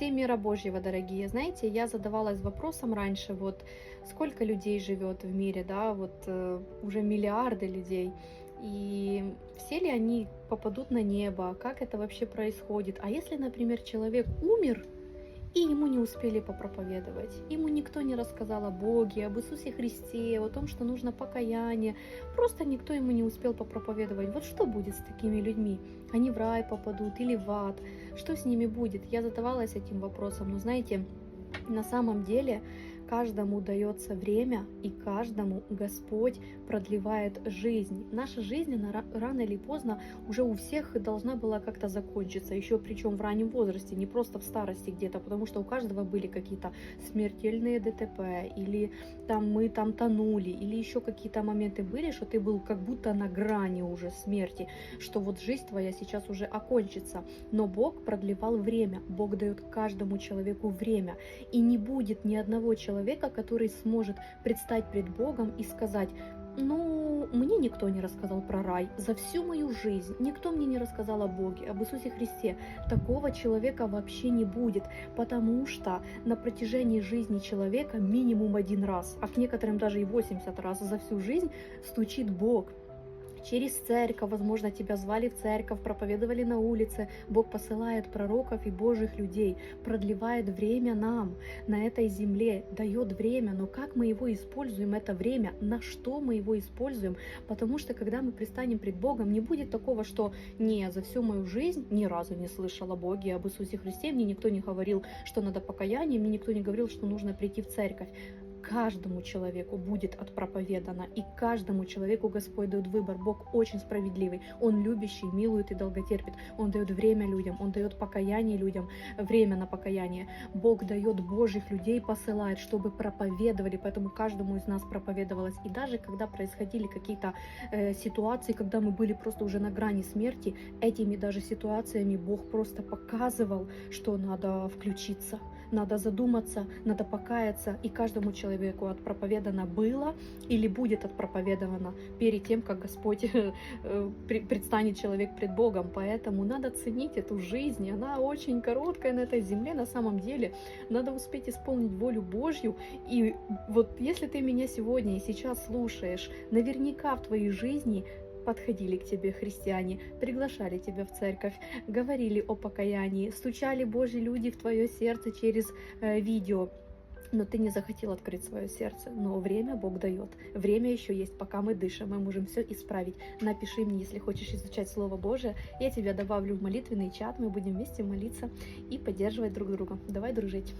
Всем мира Божьего, дорогие. Знаете, я задавалась вопросом раньше, вот сколько людей живет в мире, да, вот уже миллиарды людей, и все ли они попадут на небо, как это вообще происходит? А если, например, человек умер, и ему не успели попроповедовать, ему никто не рассказал о Боге, об Иисусе Христе, о том, что нужно покаяние, просто никто ему не успел попроповедовать. Вот что будет с такими людьми? Они в рай попадут или в ад? Что с ними будет? Я задавалась этим вопросом, но знаете, на самом деле каждому дается время, и каждому Господь продлевает жизнь. Наша жизнь, она рано или поздно уже у всех должна была как-то закончиться, еще причем в раннем возрасте, не просто в старости где-то, потому что у каждого были какие-то смертельные ДТП, или там мы там тонули, или еще какие-то моменты были, что ты был как будто на грани уже смерти, что вот жизнь твоя сейчас уже окончится. Но Бог продлевал время, Бог дает каждому человеку время, и не будет ни одного человека, который сможет предстать пред Богом и сказать: ну, мне никто не рассказал про рай за всю мою жизнь, никто мне не рассказал о Боге, об Иисусе Христе. Такого человека вообще не будет, потому что на протяжении жизни человека минимум один раз, а к некоторым даже и 80 раз за всю жизнь стучит Бог. Через церковь, возможно, тебя звали в церковь, проповедовали на улице. Бог посылает пророков и Божьих людей, продлевает время нам на этой земле, дает время. Но как мы его используем, это время, на что мы его используем? Потому что, когда мы предстанем пред Богом, не будет такого, что не, за всю мою жизнь ни разу не слышала о Боге, об Иисусе Христе, мне никто не говорил, что надо покаяние, мне никто не говорил, что нужно прийти в церковь. Каждому человеку будет отпроповедано, и каждому человеку Господь дает выбор. Бог очень справедливый, Он любящий, милует и долготерпит. Он дает время людям, Он дает покаяние людям, время на покаяние. Бог дает Божьих людей, посылает, чтобы проповедовали, поэтому каждому из нас проповедовалось. И даже когда происходили какие-то ситуации, когда мы были просто уже на грани смерти, этими даже ситуациями Бог просто показывал, что надо включиться, надо задуматься, надо покаяться, и каждому человеку отпроповедано было или будет отпроповедовано перед тем, как Господь предстанет человек пред Богом. Поэтому надо ценить эту жизнь, она очень короткая на этой земле на самом деле. Надо успеть исполнить волю Божью. И вот если ты меня сегодня и сейчас слушаешь, наверняка в твоей жизни подходили к тебе христиане, приглашали тебя в церковь, говорили о покаянии, стучали Божьи люди в твое сердце через видео, но ты не захотел открыть свое сердце. Но время Бог дает. Время еще есть, пока мы дышим, мы можем все исправить. Напиши мне, если хочешь изучать Слово Божие, я тебя добавлю в молитвенный чат, мы будем вместе молиться и поддерживать друг друга. Давай дружить.